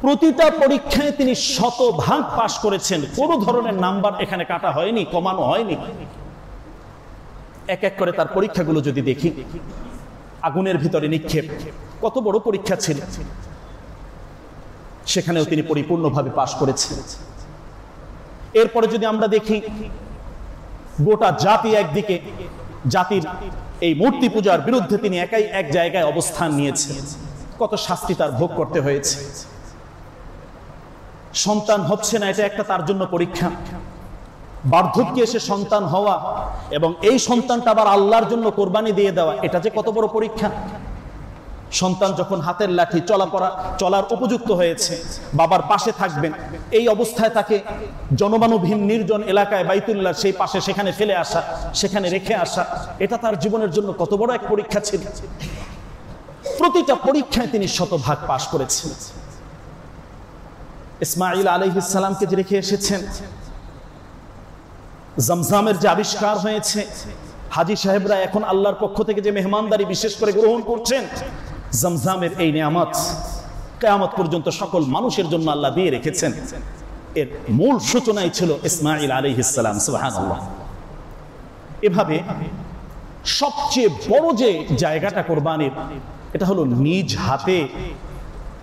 প্রতিটা পরীক্ষায় তিনি 100% পাশ করেছেন, কোনো ধরনের নাম্বার এখানে কাটা হয়নি, কমানো হয়নি। এক এক করে তার পরীক্ষাগুলো যদি দেখি, আগুনের ভিতরে নিক্ষেপ, কত বড় পরীক্ষা ছিল, সেখানেও তিনি পরিপূর্ণভাবে পাশ করেছেন। এরপরে যদি আমরা দেখি, গোটা জাতি একদিকে, জাতির এই মূর্তি পূজার বিরুদ্ধে তিনি একাই এক জায়গায় অবস্থান নিয়েছেন, কত শাস্তি তার ভোগ করতে হয়েছে। সন্তান হচ্ছে না, এটা একটা তার জন্য পরীক্ষা। বার্ধক্যে এসে সন্তান হওয়া এবং এই সন্তানটা আবার আল্লাহর জন্য কোরবানি দিয়ে দেওয়া, এটা যে কত বড় পরীক্ষা। সন্তান যখন হাতের লাঠি চলার উপযুক্ত হয়েছে, বাবার পাশে থাকবেন, এই অবস্থায় তাকে জনমানবহীন নির্জন এলাকায় বাইতুল্লাহ সেই পাশে সেখানে ফেলে আসা, সেখানে রেখে আসা, এটা তার জীবনের জন্য কত বড় এক পরীক্ষা ছিল। প্রতিটা পরীক্ষায় তিনি 100% পাশ করেছেন। ইসমাঈল আলাইহিস সালামকে যে রেখে এসেছেন, জমজমের যে আবিষ্কার হয়েছে, হাজী সাহেবরা এখন আল্লাহর পক্ষ থেকে যে মেহমানদারি বিশেষ করে গ্রহণ করছেন, জমজমের এই নিয়ামত কিয়ামত পর্যন্ত সকল মানুষের জন্য আল্লাহ দিয়ে রেখেছেন। এর মূল সূচনাই ছিল ইসমাঈল আলাইহিস সালাম। সুবহানাল্লাহ। এভাবে সবচেয়ে বড় যে জায়গাটা কোরবানির, এটা হলো নিজ হাতে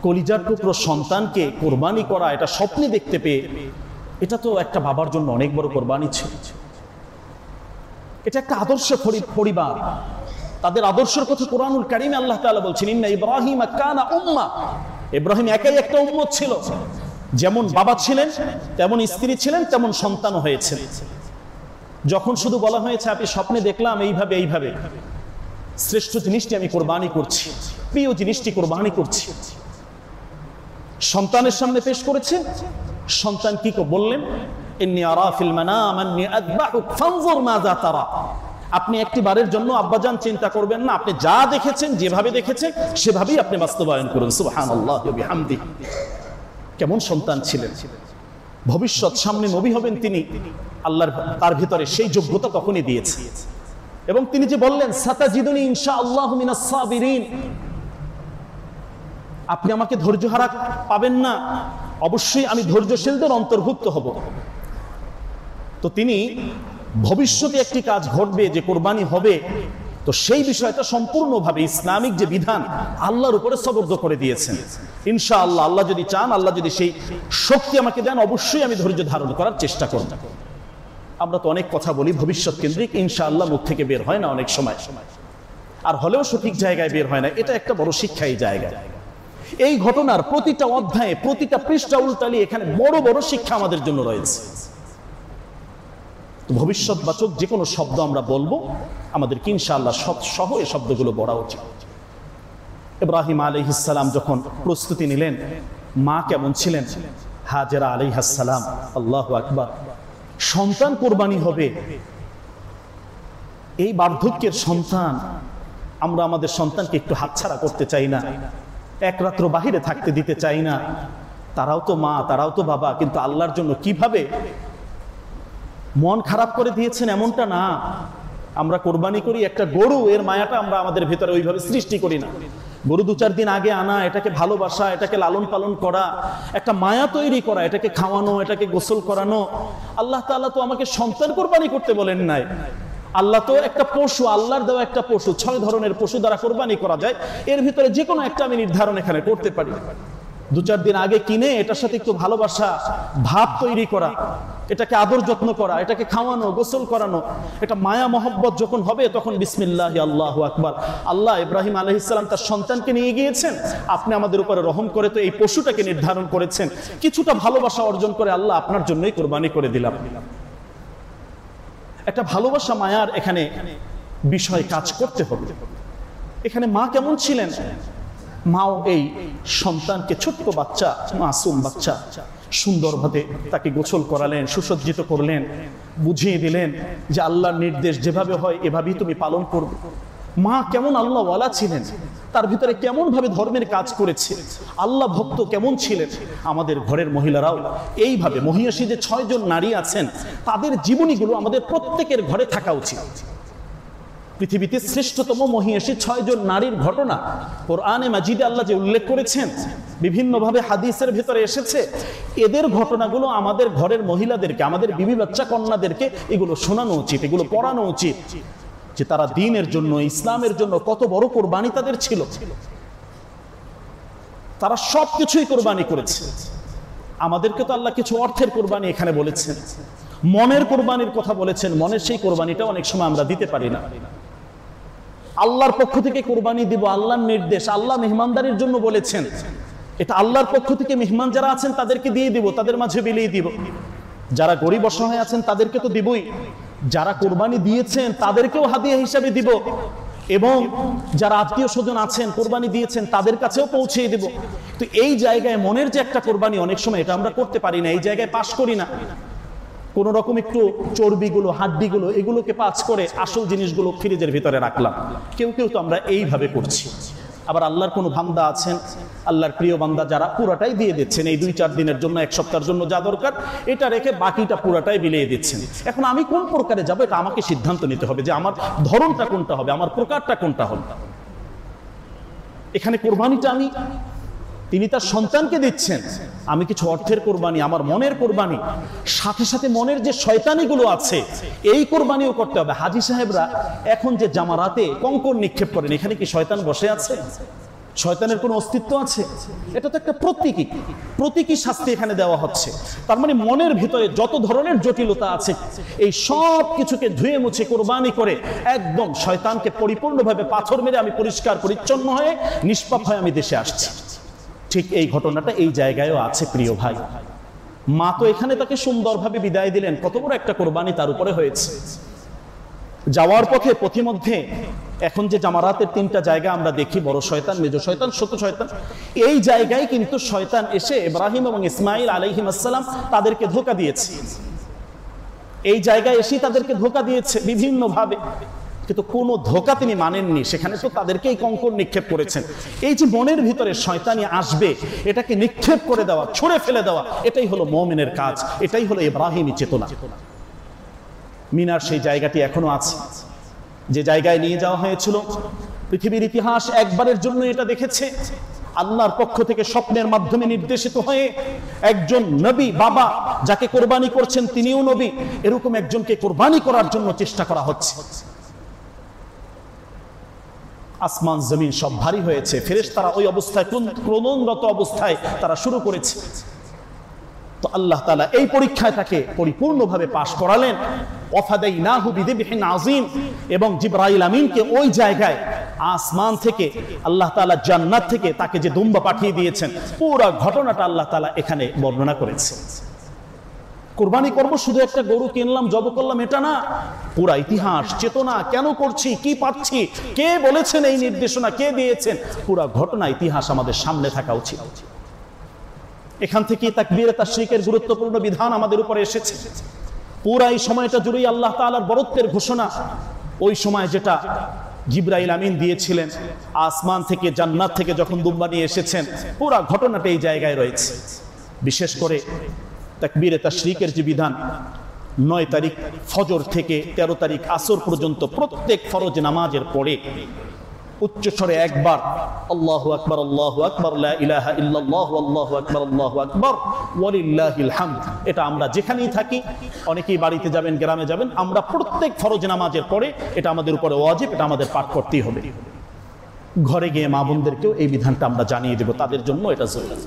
কলিজার টুকরো সন্তানকে কোরবানি করা, এটা স্বপ্নে দেখতে পেয়ে, এটা তো একটা বাবার জন্য অনেক বড় কোরবানি ছিল। এটা একটা আদর্শ পরিবার, তাদের আদর্শের কথা কোরআনুল কারীমে আল্লাহ তাআলা বলছেন, ইন্না ইব্রাহিমা কানা উম্মাহ, ইব্রাহিম একাই একটা উম্মত ছিল। যেমন বাবা ছিলেন, তেমন স্ত্রী ছিলেন, তেমন সন্তানও হয়েছে। যখন শুধু বলা হয়েছে আপনি স্বপ্নে দেখলাম এইভাবে এইভাবে, শ্রেষ্ঠ জিনিসটি আমি কোরবানি করছি, প্রিয় জিনিসটি কোরবানি করছি, সন্তানের সামনে পেশ করেছে। সন্তান কি বললেন, ইন্নী আরা ফিল মানাম আন্নী আযবাহুক ফানজুর মাযা তারা। আপনি একটি বারের জন্য আব্বাজান চিন্তা করবেন না, আপনি যা দেখেছেন, যেভাবে দেখেছেন সেভাবেই আপনি বাস্তবায়ন করুন। সুবহানাল্লাহি ওয়া বিহামদিহি। কেমন সন্তান ছিলেন, ভবিষ্যৎ সামনে নবী হবেন তিনি, আল্লাহর তার ভিতরে সেই যোগ্যতা তখনই দিয়েছে। এবং তিনি যে বললেন, সাতাজিদুনি ইনশাআল্লাহু মিনাস সাবিরিন, আপনি আমাকে ধৈর্যহারা পাবেন না, অবশ্যই আমি ধৈর্যশীলদের অন্তর্ভুক্ত হব। তো তিনি ভবিষ্যতে একটি কাজ ঘটবে যে কোরবানি হবে, তো সেই বিষয়টা সম্পূর্ণভাবে ইসলামিক যে বিধান আল্লাহর উপরে সবর্দ করে দিয়েছেন। ইনশাআল্লাহ, আল্লাহ যদি চান, আল্লাহ যদি সেই শক্তি আমাকে দেন, অবশ্যই আমি ধৈর্য ধারণ করার চেষ্টা করব। আমরা তো অনেক কথা বলি ভবিষ্যৎ কেন্দ্রিক, ইনশাআল্লাহ মুখ থেকে বের হয় না অনেক সময়, আর হলেও সঠিক জায়গায় বের হয় না। এটা একটা বড় শিক্ষা এই জায়গায়। এই ঘটনার প্রতিটা অধ্যায়ে, প্রতিটা পৃষ্ঠা উল্টালি এখানে বড় বড় শিক্ষা আমাদের জন্য রয়েছে। ভবিষ্যৎবাচক যে কোনো শব্দ আমরা বলবো, আমাদেরকে ইনশাআল্লাহ সহ এই শব্দগুলো বলা উচিত। ইব্রাহিম আলাইহিস সালাম যখন প্রস্তুতি নিলেন, মা কেমন ছিলেন, হাজেরা আলাইহিস সালাম, আল্লাহু আকবার, সন্তান কোরবানি হবে, এই বার্ধক্যের সন্তান, আমরা আমাদের সন্তানকে একটু হাতছাড়া করতে চাই না, এক রাত্র বাহিরে থাকতে দিতে চাই না। তারাও তো মা, তারাও তো বাবা, কিন্তু আল্লাহর জন্য কিভাবে মন খারাপ করে দিয়েছেন এমনটা না। আমরা কোরবানি করি একটা গরু, এর মায়াটা আমরা আমাদের ভেতরে ওইভাবে সৃষ্টি করি না। গরু 2-4 দিন আগে আনা, এটাকে ভালোবাসা, এটাকে লালন পালন করা, একটা মায়া তৈরি করা, এটাকে খাওয়ানো, এটাকে গোসল করানো। আল্লাহ তাআলা তো আমাকে সন্তান কোরবানি করতে বলেন নাই, আল্লাহ তো একটা পশু, আল্লাহর দেওয়া একটা পশু, 6 ধরনের পশু দ্বারা কোরবানি করা যায়, এর ভিতরে যে কোনো একটা আমি নির্ধারণ এখানে করতে পারি। 2-4 দিন আগে কিনে এটার সাথে একটু ভালোবাসা ভাব তৈরি করা, এটাকে আদর যত্ন করা, এটাকে খাওয়ানো, গোসল করানো, এটা মায়া মহব্বত যখন হবে তখন বিসমিল্লাহি আল্লাহু আকবার। আল্লাহ ইব্রাহিম আলাইহিস সালাম তার সন্তানকে নিয়ে গিয়েছেন, আপনি আমাদের উপরে রহম করে তো এই পশুটাকে নির্ধারণ করেছেন, কিছুটা ভালোবাসা অর্জন করে আল্লাহ আপনার জন্যই কোরবানি করে দিলাম। একটা ভালোবাসা মায়ার এখানে বিষয় কাজ করতে হবে। এখানে মা কেমন ছিলেন? মাও এই সন্তানকে, ছোট্ট বাচ্চা, মাসুম বাচ্চা, সুন্দরভাবে তাকে গোসল করালেন, সুসজ্জিত করলেন, বুঝিয়ে দিলেন যে আল্লাহর নির্দেশ যেভাবে হয় এভাবেই তুমি পালন করবে। মা কেমন আল্লাহ ওয়ালা ছিলেন, তার ভিতরে কেমন ভাবে ধর্মের কাজ করেছে, আল্লাহ ভক্ত কেমন ছিলেন। আমাদের ঘরের মহিলারাও এইভাবে, মহিষী যে 6 জন নারী আছেন তাদের জীবনীগুলো আমাদের প্রত্যেকের ঘরে থাকা উচিত। পৃথিবীতে শ্রেষ্ঠতম মহিষী 6 জন নারীর ঘটনা কোরআনে মাজিদে আল্লাহ যে উল্লেখ করেছেন, বিভিন্নভাবে হাদিসের ভিতরে এসেছে, এদের ঘটনাগুলো আমাদের ঘরের মহিলাদেরকে, আমাদের বিবি বাচ্চা কন্যাদেরকে এগুলো শোনানো উচিত, এগুলো পড়ানো উচিত, যে তারা দ্বীনের জন্য, ইসলামের জন্য কত বড় কোরবানি তাদের ছিল। তারা সবকিছুই কোরবানি করেছে। আমাদেরকে তো আল্লাহ কিছু অর্থের কোরবানি এখানে বলেছেন, মনের কোরবানির কথা বলেছেন। মনের সেই কোরবানিটা অনেক সময় আমরা দিতে পারি না। আল্লাহর পক্ষ থেকে কোরবানি দিব, আল্লাহর নির্দেশ, আল্লাহ মেহমানদারির জন্য বলেছেন, এটা আল্লাহর পক্ষ থেকে মেহমান যারা আছেন তাদেরকে দিয়ে দিব, তাদের মাঝে বিলিয়ে দিব। যারা গরিব অসহায় আছেন তাদেরকে তো দিবই, যারা কোরবানি দিয়েছেন তাদেরকেও হাদিয়া হিসাবে দিব, এবং যারা আত্মীয় স্বজন আছেন কোরবানি দিয়েছেন তাদের কাছেও পৌঁছে দেব। তো এই জায়গায় মনের যে একটা কোরবানি, অনেক সময় এটা আমরা করতে পারি না, এই জায়গায় পাস করি না। কোন রকম একটু চর্বিগুলো, হাড্ডিগুলো, এগুলোকে পাঁচ করে আসল জিনিসগুলো ফ্রিজের ভিতরে রাখলাম। কেউ কেউ তো আমরা এইভাবে করছি। আবার আল্লাহর কোনো বান্দা আছেন, আল্লাহর প্রিয় বান্দা যারা, পুরাটাই দিয়ে দিচ্ছেন, এই 2-4 দিনের জন্য, 1 সপ্তাহের জন্য যা দরকার এটা রেখে বাকিটা পুরাটাই বিলিয়ে দিচ্ছেন। এখন আমি কোন প্রকারে যাবো এটা আমাকে সিদ্ধান্ত নিতে হবে, যে আমার ধরনটা কোনটা হবে, আমার প্রকারটা কোনটা হবে। এখানে কোরবানিটা তিনি তার সন্তানকে দিচ্ছেন, আমি কিছু অর্থের কোরবানি, আমার মনের কোরবানি, সাথে সাথে মনের যে শয়তানিগুলো আছে এই কোরবানিও করতে হবে। হাজী সাহেবরা এখন যে জামারাতে কঙ্কর নিক্ষেপ করেন, এখানে কি শয়তান বসে আছে? শয়তানের কোনো অস্তিত্ব আছে? এটা তো একটা প্রতীকী শাস্তি এখানে দেওয়া হচ্ছে। তার মানে মনের ভিতরে যত ধরনের জটিলতা আছে এই সব কিছুকে ধুয়ে মুছে কোরবানি করে একদম শয়তানকে পরিপূর্ণভাবে পাথর মেরে আমি পরিষ্কার পরিচ্ছন্ন হয়ে নিষ্পাপ হয়ে আমি দেশে আসছি। ঠিক এই ঘটনাটা এই জায়গায়ও আছে প্রিয় ভাই। মা তো এখানে তাকে সুন্দরভাবে বিদায় দিলেন, কত বড় একটা কোরবানি তার উপরে হয়েছে। যাওয়ার পথে পথিমধ্যে এখন যে জামারাতের 3টা জায়গা আমরা দেখি, বড় শয়তান, মেজ শয়তান, ছোট শয়তান, এই জায়গায় কিন্তু শয়তান এসে ইব্রাহিম এবং ইসমাইল আলাইহিস সালাম তাদেরকে ধোঁকা দিয়েছে। এই জায়গায় এসে তাদেরকে ধোঁকা দিয়েছে বিভিন্নভাবে, কিন্তু কোনো ধোঁকা তিনি মানেননি। সেখানে তো তাদেরকে এই কঙ্কর নিক্ষেপ করেছেন। এই যে মনের ভিতরে শয়তানি আসবে, এটাকে নিক্ষেপ করে দেওয়া, ছুঁড়ে ফেলে দেওয়া, এটাই হলো মুমিনের কাজ, এটাই হলো ইব্রাহিমী চেতনা। মিনার সেই জায়গাটি এখনো আছে, যে জায়গায় নিয়ে যাওয়া হয়েছিল। পৃথিবীর ইতিহাস একবারের জন্য এটা দেখেছে, আল্লাহর পক্ষ থেকে স্বপ্নের মাধ্যমে নির্দেশিত হয়ে একজন নবী, বাবা যাকে কোরবানি করছেন তিনিও নবী, এরকম একজনকে কোরবানি করার জন্য চেষ্টা করা হচ্ছে। আসমান জমিন সব ভারী হয়েছে, ফেরেশতারা ওই অবস্থায় ক্রন্দনরত অবস্থায় তারা শুরু করেছে। তো আল্লাহ তাআলা এই পরীক্ষায় তাকে পরিপূর্ণভাবে পাশ করালেন। ওয়াফাদাইনাহু বিযিবহিন আযীম, এবং জিবরাইল আমিনকে ওই জায়গায় আসমান থেকে আল্লাহ তাআলা জান্নাত থেকে তাকে যে দুম্বা পাঠিয়ে দিয়েছেন, পুরো ঘটনাটা আল্লাহ তাআলা এখানে বর্ণনা করেছেন। কোরবানি করব, শুধু একটা গরু কিনলাম, জব করলাম, এটা না। পুরা ইতিহাস, চেতনা, কেন করছি, কি পাচ্ছি, কে বলেছেন এই নির্দেশনা, কে দিয়েছেন, পুরা ঘটনা, ইতিহাস আমাদের সামনে থাকা উচিত। এখান থেকে তাকবীরে তাশরিকের গুরুত্বপূর্ণ বিধান আমাদের উপরে এসেছে। পুরা এই সময়টা জুড়েই আল্লাহ তাআলার বরত্বের ঘোষণা। ওই সময় যেটা জিবরাইল আমিন দিয়েছিলেন আসমান থেকে, জান্নাত থেকে যখন দুম্বা নিয়ে এসেছেন, পুরা ঘটনাটা এই জায়গায় রয়েছে। বিশেষ করে তাকবীরে তাশরিকের যে বিধান, 9 তারিখ ফজর থেকে 13 তারিখ আসর পর্যন্ত প্রত্যেক ফরজ নামাজের পরে উচ্চস্বরে একবার আল্লাহু আকবার লা ইলাহা ইল্লাল্লাহ আল্লাহু আকবার ওয়ালিল্লাহিল হামদ। এটা আমরা যেখানেই থাকি, অনেকেই বাড়িতে যাবেন, গ্রামে যাবেন, আমরা প্রত্যেক ফরজ নামাজের পরে এটা আমাদের উপরে ওয়াজিব, এটা আমাদের পাঠ করতেই হবে। ঘরে গিয়ে মা বোনদেরকেও এই বিধানটা আমরা জানিয়ে দেব, তাদের জন্য এটা জরুরি।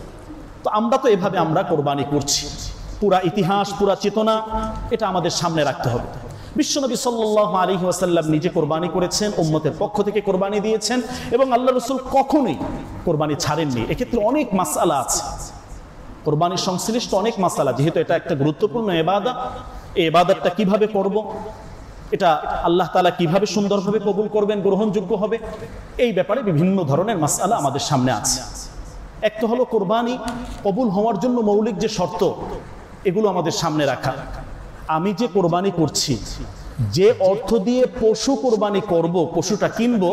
তো আমরা তো এভাবে আমরা কোরবানি করছি, পুরা ইতিহাস, পুরা চেতনা এটা আমাদের সামনে রাখতে হবে। বিশ্বনবী সাল্লাল্লাহু আলাইহি ওয়াসাল্লাম নিজে কোরবানি করেছেন, উম্মতের পক্ষ থেকে কোরবানি দিয়েছেন, এবং আল্লাহ রাসূল কখনোই কোরবানি ছাড়েননি। এক্ষেত্রে অনেক মাসআলা আছে, কোরবানির সংশ্লিষ্ট অনেক মাসআলা। যেহেতু এটা একটা গুরুত্বপূর্ণ ইবাদত, এই ইবাদতটা কিভাবে করব, এটা আল্লাহ তাআলা কিভাবে সুন্দরভাবে কবুল করবেন, গ্রহণযোগ্য হবে, এই ব্যাপারে বিভিন্ন ধরনের মাসআলা আমাদের সামনে আছে। এক তো হলো কোরবানি কবুল হওয়ার জন্য মৌলিক যে শর্ত, এগুলো আমাদের সামনে রাখা। আমি যে কোরবানি করছি, যে অর্থ দিয়ে পশু কোরবানি করব, পশুটা কিনবো,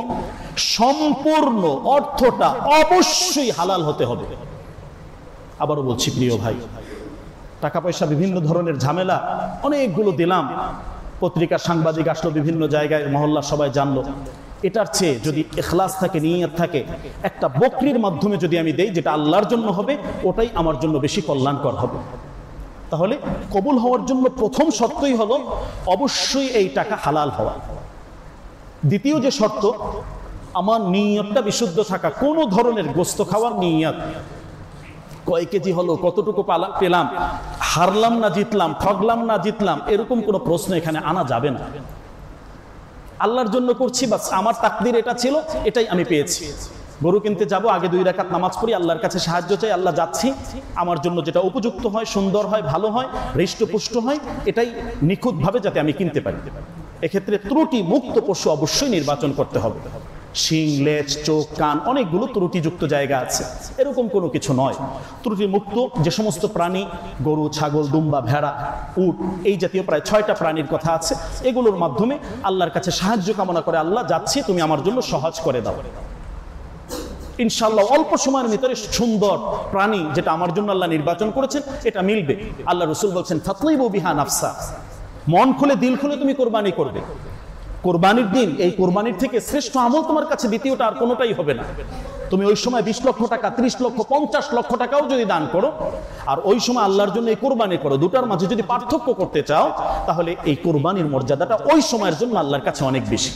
সম্পূর্ণ অর্থটা অবশ্যই হালাল হতে হবে। আবারও বলছি প্রিয় ভাই, টাকা পয়সা বিভিন্ন ধরনের ঝামেলা অনেকগুলো দিলাম, পত্রিকার সাংবাদিক আসলো, বিভিন্ন জায়গায় মহল্লা সবাই জানলো। এটার চেয়ে যদি ইখলাস থাকে, নিয়ত থাকে, একটা বকরির মাধ্যমে যদি আমি দেই, যেটা আল্লাহর জন্য হবে, ওটাই আমার জন্য বেশি কল্যাণকর হবে। তাহলে কবুল হওয়ার জন্য প্রথম শর্তই হলো অবশ্যই এই টাকা হালাল হওয়া। দ্বিতীয় যে শর্ত, আমার নিয়তটা বিশুদ্ধ থাকা। কোনো ধরনের গোস্ত খাওয়ার নিয়ত, কয় কেজি হলো, কতটুকু পেলাম, হারলাম না জিতলাম, ঠগলাম না জিতলাম, এরকম কোনো প্রশ্ন এখানে আনা যাবে না। আল্লাহর জন্য করছি, বাস আমার তাকদির এটা ছিল, এটাই আমি পেয়েছি। গরু কিনতে যাব, আগে 2 রাকাত নামাজ পড়ি, আল্লাহর কাছে সাহায্য চাই, আল্লাহ যাচ্ছি, আমার জন্য যেটা উপযুক্ত হয়, সুন্দর হয়, ভালো হয়, হৃষ্টপুষ্ট হয়, এটাই নিখুঁতভাবে যাতে আমি কিনতে পারি। এক্ষেত্রে ত্রুটি মুক্ত পশু অবশ্যই নির্বাচন করতে হবে। শিং, লেজ, চোখ, কান, অনেকগুলো ত্রুটিযুক্ত জায়গা আছে, এরকম কোনো কিছু নয়। ত্রুটি মুক্ত যে সমস্ত প্রাণী, গরু, ছাগল, দুম্বা, ভেড়া, উট, এই জাতীয় প্রায় 6টা প্রাণীর কথা আছে, এগুলোর মাধ্যমে আল্লাহর কাছে সাহায্য কামনা করে, আল্লাহ যাচ্ছি, তুমি আমার জন্য সহজ করে দাও। ইনশাআল্লাহ অল্প সময়ের ভিতরে সুন্দর প্রাণী যেটা আমার জন্য আল্লাহ নির্বাচন করেছেন, এটা মিলবে। আল্লাহ রাসূল বলছেন, ফাতলিবু বিহা নাফসা, মন খুলে, দিল খুলে তুমি কোরবানি করবে। কোরবানির দিন, এই কোরবানির থেকে শ্রেষ্ঠ আমল তোমার কাছে দ্বিতীয়টা আর কোনোটাই হবে না। তুমি ওই সময় 20 লক্ষ টাকা, 30 লক্ষ, 50 লক্ষ টাকাও যদি দান করো, আর ওই সময় আল্লাহর জন্য এই কোরবানি করো, দুটার মাঝে যদি পার্থক্য করতে চাও, তাহলে এই কোরবানির মর্যাদাটা ওই সময়ের জন্য আল্লাহর কাছে অনেক বেশি।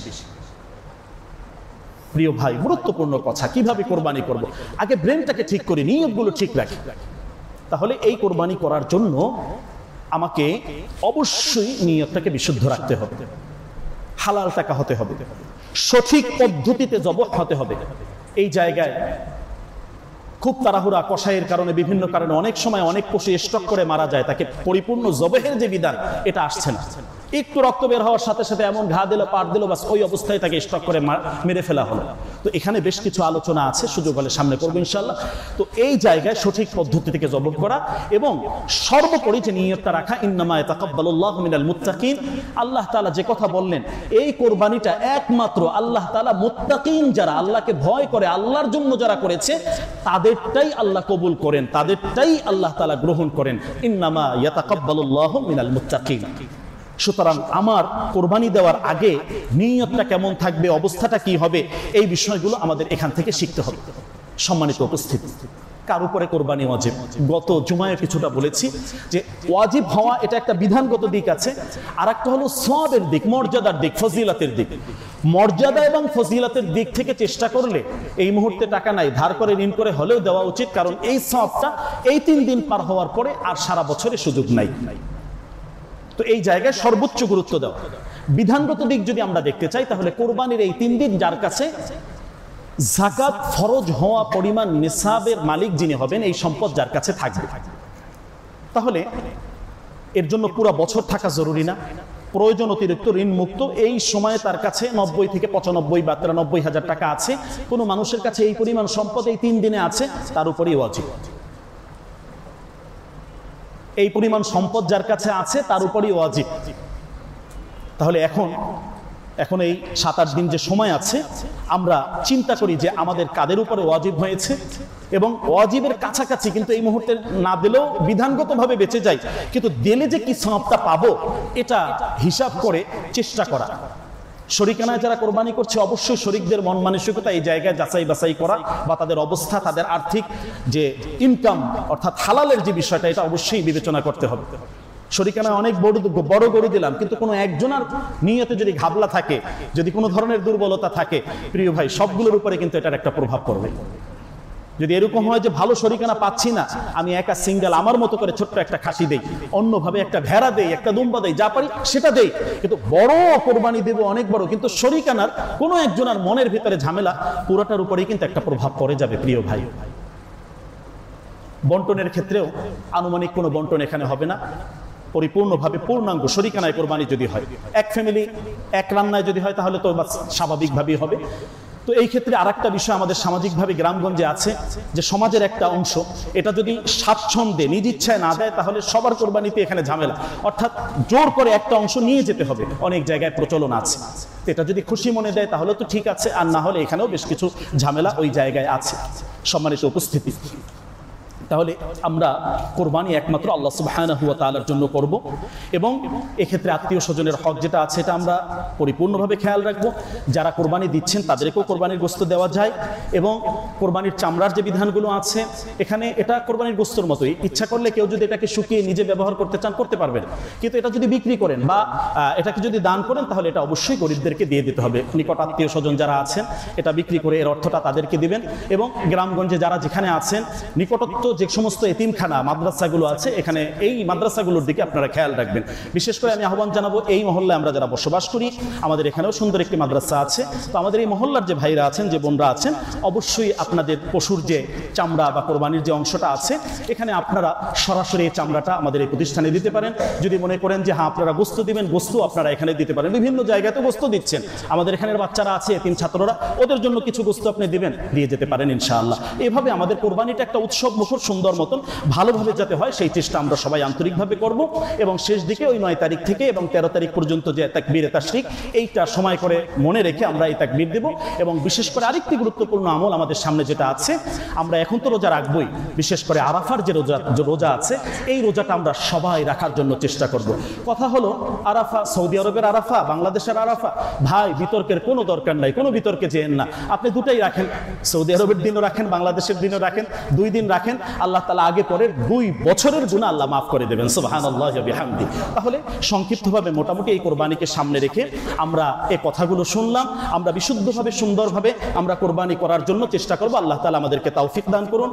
প্রিয় ভাই, গুরুত্বপূর্ণ কথা, কিভাবে কোরবানি করব, আগে ব্রেনটাকে ঠিক করি, নিয়তগুলো ঠিক রাখি। তাহলে এই কোরবানি করার জন্য আমাকে অবশ্যই নিয়তটাকে বিশুদ্ধ রাখতে হবে, হালাল টাকা হতে হবে, সঠিক পদ্ধতিতে জবহ হতে হবে। এই জায়গায় খুব তাড়াহুড়া, কষাইয়ের কারণে, বিভিন্ন কারণে অনেক সময় অনেক পশু স্টক করে মারা যায়, তাকে পরিপূর্ণ জবহের যে বিধান, এটা আসছে না। একটু রক্ত বের হওয়ার সাথে সাথে এমন ঘা দিল, পাট দিল, বাস ওই অবস্থায় তাকে স্টক করে মেরে ফেলা হলো। তো এখানে বেশ কিছু আলোচনা আছে, সুযোগ হলে সামনে করবো ইনশাআল্লাহ। তো এই জায়গায় সঠিক পদ্ধতি থেকে জবহ করা, এবং সর্বোপরি যে নিয়তটা রাখা, ইন্নামা ইয়াতাকাব্বালুল্লাহু মিনাল মুত্তাকিন। আল্লাহ তাআলা যে কথা বললেন, এই কোরবানিটা একমাত্র আল্লাহ তাআলা মুত্তাকিন, যারা আল্লাহকে ভয় করে, আল্লাহর জন্য যারা করেছে, তাদেরটাই আল্লাহ কবুল করেন, তাদেরটাই আল্লাহ তাআলা গ্রহণ করেন। ইন্নামা ইয়াতাকাব্বালুল্লাহু মিনাল মুত্তাকিন। সুতরাং আমার কোরবানি দেওয়ার আগে নিয়তটা কেমন থাকবে, অবস্থাটা কি হবে, এই বিষয়গুলো আমাদের এখান থেকে শিখতে হবে। সম্মানিত উপস্থিতি, কার উপরে কোরবানি ওয়াজিব? গত জুমায় কিছুটা বলেছি যে ওয়াজিব হওয়া এটা একটা বিধানগত দিক আছে, আর একটা হলো সওয়াবের দিক, মর্যাদার দিক, ফজিলতের দিক। মর্যাদা এবং ফজিলতের দিক থেকে চেষ্টা করলে এই মুহূর্তে টাকা নাই, ধার করে, ঋণ করে হলেও দেওয়া উচিত, কারণ এই সওয়াবটা এই 3 দিন পার হওয়ার পরে আর সারা বছরে সুযোগ নাই। তো এই জায়গায় সর্বোচ্চ গুরুত্ব দেওয়া। বিধানগত দিক যদি আমরা দেখতে চাই, তাহলে কোরবানির এই 3 দিন যার কাছে যাকাত ফরজ হওয়া পরিমাণ নিসাবের মালিক যিনি হবেন, এই সম্পদ যার কাছে থাকবে, তাহলে এর জন্য পুরো বছর থাকা জরুরি না। প্রয়োজন অতিরিক্ত ঋণ মুক্ত এই সময়ে তার কাছে 90 থেকে 95 বা 93 হাজার টাকা আছে, কোনো মানুষের কাছে এই পরিমাণ সম্পদ এই 3 দিনে আছে, তার উপরই ওয়াজিব। এই পরিমাণ সম্পদ যার কাছে আছে, তার উপরই ওয়াজিব। তাহলে এখন এই 7-8 দিন যে সময় আছে, আমরা চিন্তা করি যে আমাদের কাদের উপরে ওয়াজিব হয়েছে, এবং ওয়াজিবের কাছাকাছি, কিন্তু এই মুহূর্তে না দিলেও বিধানগতভাবে বেঁচে যাই, কিন্তু দিলে যে কি সওয়াবটা পাবো, এটা হিসাব করে চেষ্টা করা। শরিকানায় যারা কোরবানি করছে অবশ্যই শরিকদের মন মানসিকতা এই জায়গায় যাচাই বাছাই করা বা তাদের অবস্থা, তাদের আর্থিক যে ইনকাম অর্থাৎ হালালের যে বিষয়টা, এটা অবশ্যই বিবেচনা করতে হবে। শরিকানায় অনেক বড় গরু দিলাম, কিন্তু কোনো একজনের নিয়তে যদি ঘাবলা থাকে, যদি কোনো ধরনের দুর্বলতা থাকে, প্রিয় ভাই, সবগুলোর উপরে কিন্তু এটার একটা প্রভাব পড়বে। যদি এরকম হয় যে ভালো শরিকানা পাচ্ছি না, আমি একা সিঙ্গেল আমার মতো করে ছোট্ট একটা খাসি দেই, অন্যভাবে একটা ভেড়া দেই, একটা দুম্বা দেই, যা পারি সেটা দেই, কিন্তু বড় কোরবানি দেব অনেক বড়, কিন্তু শরিকানার কোনো একজনের মনের ভিতরে ঝামেলা, পুরোটার উপরেই কিন্তু একটা প্রভাব পড়ে যাবে। প্রিয় ভাই, বন্টনের ক্ষেত্রেও আনুমানিক কোনো বন্টন এখানে হবে না, পরিপূর্ণভাবে পূর্ণাঙ্গ শরিকানায় কোরবানি যদি হয়, এক ফ্যামিলি এক রান্নায় যদি হয়, তাহলে তো স্বাভাবিকভাবেই হবে। তো এই ক্ষেত্রে আরেকটা বিষয় আমাদের সামাজিকভাবে গ্রামগঞ্জে আছে, যে সমাজের একটা অংশ এটা যদি স্বাচ্ছন্দ্যে নিজ ইচ্ছায় না দেয়, তাহলে সবার কোরবানিতে এখানে ঝামেলা, অর্থাৎ জোর করে একটা অংশ নিয়ে যেতে হবে, অনেক জায়গায় প্রচলন আছে। এটা যদি খুশি মনে দেয় তাহলে তো ঠিক আছে, আর না হলে এখানেও বেশ কিছু ঝামেলা ওই জায়গায় আছে। সম্মানিত উপস্থিতি, তাহলে আমরা কোরবানি একমাত্র আল্লাহ সুবহানাহু ওয়া তাআলার জন্য করব, এবং এক্ষেত্রে আত্মীয় স্বজনের হক যেটা আছে এটা আমরা পরিপূর্ণভাবে খেয়াল রাখবো। যারা কোরবানি দিচ্ছেন তাদেরকেও কোরবানির গোশত দেওয়া যায়, এবং কোরবানির চামড়ার যে বিধানগুলো আছে এখানে, এটা কোরবানির গোশতের মতোই, ইচ্ছা করলে কেউ যদি এটাকে শুকিয়ে নিজে ব্যবহার করতে চান করতে পারবেন, কিন্তু এটা যদি বিক্রি করেন বা এটাকে যদি দান করেন, তাহলে এটা অবশ্যই গরিবদেরকে দিয়ে দিতে হবে। নিকট আত্মীয় স্বজন যারা আছেন এটা বিক্রি করে এর অর্থটা তাদেরকে দিবেন, এবং গ্রামগঞ্জে যারা যেখানে আছেন, নিকটত্ব যে সমস্ত এতিমখানা মাদ্রাসাগুলো আছে, এখানে এই মাদ্রাসাগুলোর দিকে আপনারা খেয়াল রাখবেন। বিশেষ করে আমি আহ্বান জানাবো, এই মহল্লায় আমরা যারা বসবাস করি, আমাদের এখানেও সুন্দর একটি মাদ্রাসা আছে, তো আমাদের এই মহল্লার যে ভাইরা আছেন, যে বোনরা আছেন, অবশ্যই আপনাদের পশুর যে চামড়া বা কোরবানির যে অংশটা আছে, এখানে আপনারা সরাসরি এই চামড়াটা আমাদের এই প্রতিষ্ঠানে দিতে পারেন। যদি মনে করেন যে হ্যাঁ আপনারা গোশত দিবেন, গোশত আপনারা এখানে দিতে পারেন। বিভিন্ন জায়গায় তো গোশত দিচ্ছেন, আমাদের এখানের বাচ্চারা আছে, এতিম ছাত্ররা, ওদের জন্য কিছু গোশত আপনি দিবেন, দিয়ে যেতে পারেন ইনশাআল্লাহ। এভাবে আমাদের কোরবানিটা একটা উৎসব মুখর সুন্দর মতন ভালোভাবে যাতে হয়, সেই চেষ্টা আমরা সবাই আন্তরিকভাবে করব। এবং শেষ দিকে ওই 9 তারিখ থেকে এবং 13 তারিখ পর্যন্ত যে তাকবীরে তাশরিক, এইটা সময় করে মনে রেখে আমরা এই তাকবীর দেব। এবং বিশেষ করে আরেকটি গুরুত্বপূর্ণ আমল আমাদের সামনে যেটা আছে, আমরা এখন তো রোজা রাখবই, বিশেষ করে আরাফার যে রোজা আছে, এই রোজাটা আমরা সবাই রাখার জন্য চেষ্টা করব। কথা হলো, আরাফা সৌদি আরবের আরাফা, বাংলাদেশের আরাফা, ভাই বিতর্কের কোনো দরকার নাই, কোনো বিতর্কে যেন না, আপনি দুটাই রাখেন, সৌদি আরবের দিনও রাখেন, বাংলাদেশের দিনও রাখেন, 2 দিন রাখেন, আল্লাহ তাআলা আগে পরের 2 বছরের গুনাহ আল্লাহ মাফ করে দেবেন, সুবহানাল্লাহি ওয়া বিহামদি। তাহলে সংক্ষিপ্তভাবে মোটামুটি এই কোরবানিকে সামনে রেখে আমরা এই কথাগুলো শুনলাম, আমরা বিশুদ্ধভাবে সুন্দরভাবে আমরা কোরবানি করার জন্য চেষ্টা করব। আল্লাহ তাআলা আমাদেরকে তৌফিক দান করুন।